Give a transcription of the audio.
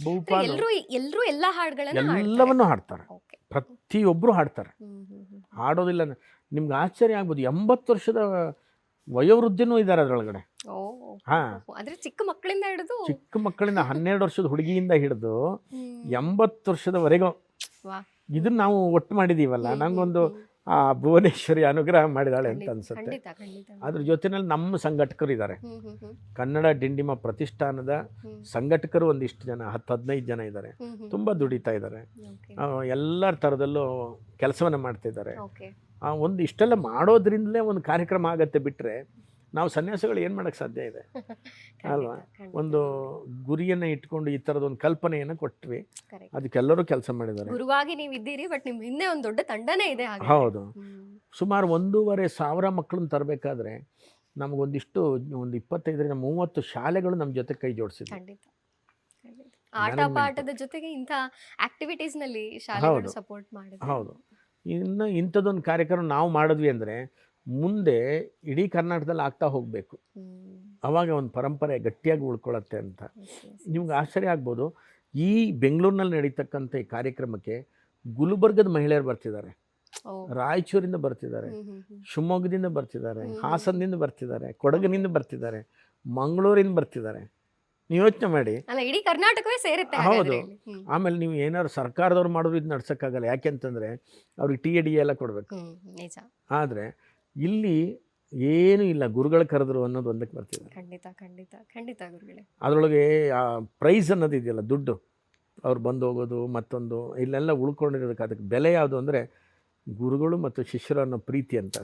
ಬಹುಪಾಲು ಎಲ್ಲರೂ ಎಲ್ಲಾ ಹಾಡುಗಳನ್ನ ಎಲ್ಲವನ್ನೂ ಹಾಡ್ತಾರೆ. ಓಕೆ. ಪ್ರತಿಯೊಬ್ಬರು ಹಾಡ್ತಾರೆ. ಹಾಡೋದಿಲ್ಲ ನಿಮ್ಗೆ ಆಶ್ಚರ್ಯ ಆಗ್ಬೋದು, 80 ವರ್ಷದ ವಯೋವೃದ್ಧಿನೂ ಇದ್ದಾರೆ ಅದರೊಳಗಡೆ. ಅಂದ್ರೆ ಚಿಕ್ಕ ಮಕ್ಕಳಿಂದ ಹಿಡಿದು ಚಿಕ್ಕ ಮಕ್ಕಳಿಂದ 12 ವರ್ಷದ ಹುಡುಗಿಯಿಂದ ಹಿಡಿದು 80 ವರ್ಷದವರೆಗೂ ಇದನ್ನ ನಾವು ಒಟ್ಟು ಮಾಡಿದೀವಲ್ಲ. ನಂಗೊಂದು ಆ ಭುವನೇಶ್ವರಿ ಅನುಗ್ರಹ ಮಾಡಿದಾಳೆ ಅಂತ ಅನ್ಸುತ್ತೆ. ಅದ್ರ ಜೊತೆನಲ್ಲಿ ನಮ್ಮ ಸಂಘಟಕರು ಇದ್ದಾರೆ. ಕನ್ನಡ ಡಿಂಡಿಮ ಪ್ರತಿಷ್ಠಾನದ ಸಂಘಟಕರು ಒಂದಿಷ್ಟು ಜನ 10-15 ಜನ ಇದ್ದಾರೆ. ತುಂಬ ದುಡಿತಾ ಇದ್ದಾರೆ. ಎಲ್ಲ ಥರದಲ್ಲೂ ಕೆಲಸವನ್ನು ಮಾಡ್ತಿದ್ದಾರೆ. ಒಂದು ಇಷ್ಟೆಲ್ಲ ಮಾಡೋದ್ರಿಂದಲೇ ಒಂದು ಕಾರ್ಯಕ್ರಮ ಆಗತ್ತೆ. ಬಿಟ್ಟರೆ ನಾವು ಸನ್ಯಾಸಿಗಳು ಏನು ಮಾಡೋಕ್ಕೆ ಸಾಧ್ಯ ಇದೆ ಅಲ್ವಾ? ಒಂದು ಗುರಿಯನ್ನು ಇಟ್ಕೊಂಡು ಈ ಥರದೊಂದು ಕಲ್ಪನೆಯನ್ನು ಕೊಟ್ವಿ, ಅದಕ್ಕೆಲ್ಲರೂ ಕೆಲಸ ಮಾಡಿದ್ದಾರೆ. ಗುರುವಾಗಿ ನೀವು ಇದ್ದೀರಿ, ಬಟ್ ನಿಮ್ಮ ಹಿಂದೆ ಒಂದು ದೊಡ್ಡ ತಂಡನೇ ಇದೆ. ಹೌದು, ಸುಮಾರು 1,500 ಮಕ್ಕಳನ್ನ ತರಬೇಕಾದ್ರೆ ನಮಗೊಂದಿಷ್ಟು ಒಂದು 25-30 ಶಾಲೆಗಳು ನಮ್ಮ ಜೊತೆ ಕೈ ಜೋಡಿಸಿದ್ವಿ. ಆಟ ಪಾಠದ ಜೊತೆಗೆ ಇಂಥ ಆಕ್ಟಿವಿಟೀಸ್ನಲ್ಲಿ ಶಾಲೆಗಳು ಸಪೋರ್ಟ್ ಮಾಡಿದ್ರು. ಹೌದು, ಇನ್ನು ಇಂಥದ್ದೊಂದು ಕಾರ್ಯಕ್ರಮ ನಾವು ಮಾಡಿದ್ವಿ ಅಂದರೆ ಮುಂದೆ ಇಡೀ ಕರ್ನಾಟಕದಲ್ಲಿ ಆಗ್ತಾ ಹೋಗಬೇಕು. ಆವಾಗ ಒಂದು ಪರಂಪರೆ ಗಟ್ಟಿಯಾಗಿ ಉಳ್ಕೊಳ್ಳುತ್ತೆ ಅಂತ. ನಿಮ್ಗೆ ಆಶ್ಚರ್ಯ ಆಗ್ಬೋದು, ಈ ಬೆಂಗಳೂರಿನಲ್ಲಿ ನಡೀತಕ್ಕಂಥ ಈ ಕಾರ್ಯಕ್ರಮಕ್ಕೆ ಗುಲ್ಬರ್ಗದ ಮಹಿಳೆಯರು ಬರ್ತಿದ್ದಾರೆ, ರಾಯಚೂರಿಂದ ಬರ್ತಿದ್ದಾರೆ, ಶಿವಮೊಗ್ಗದಿಂದ ಬರ್ತಿದ್ದಾರೆ, ಹಾಸನದಿಂದ ಬರ್ತಿದ್ದಾರೆ, ಕೊಡಗಿನಿಂದ ಬರ್ತಿದ್ದಾರೆ, ಮಂಗಳೂರಿಂದ ಬರ್ತಿದ್ದಾರೆ. ನೀವು ಯೋಚನೆ ಮಾಡಿ, ಇಡೀ ಕರ್ನಾಟಕವೇ ಸೇರುತ್ತೆ. ಹೌದು. ಆಮೇಲೆ ನೀವು ಏನಾದ್ರು ಸರ್ಕಾರದವ್ರು ಮಾಡೋದು ಇದು ನಡ್ಸೋಕ್ಕಾಗಲ್ಲ. ಯಾಕೆಂತಂದರೆ ಅವ್ರಿಗೆ TAD ಎಲ್ಲ ಕೊಡಬೇಕು. ಆದರೆ ಇಲ್ಲಿ ಏನೂ ಇಲ್ಲ, ಗುರುಗಳು ಕರೆದ್ರು ಅನ್ನೋದು ಒಂದಕ್ಕೆ ಬರ್ತಿದ್ದಾರೆ. ಖಂಡಿತ ಖಂಡಿತ ಖಂಡಿತ ಗುರುಗಳೇ. ಅದರೊಳಗೆ ಆ ಪ್ರೈಸ್ ಅನ್ನೋದು ಇದೆಯಲ್ಲ, ದುಡ್ಡು, ಅವ್ರು ಬಂದು ಹೋಗೋದು ಮತ್ತೊಂದು ಇಲ್ಲೆಲ್ಲ ಉಳ್ಕೊಂಡಿರೋದಕ್ಕೆ ಅದಕ್ಕೆ ಬೆಲೆ ಯಾವುದು ಅಂದರೆ ಗುರುಗಳು ಮತ್ತು ಶಿಷ್ಯರು ಅನ್ನೋ ಪ್ರೀತಿ ಅಂತ.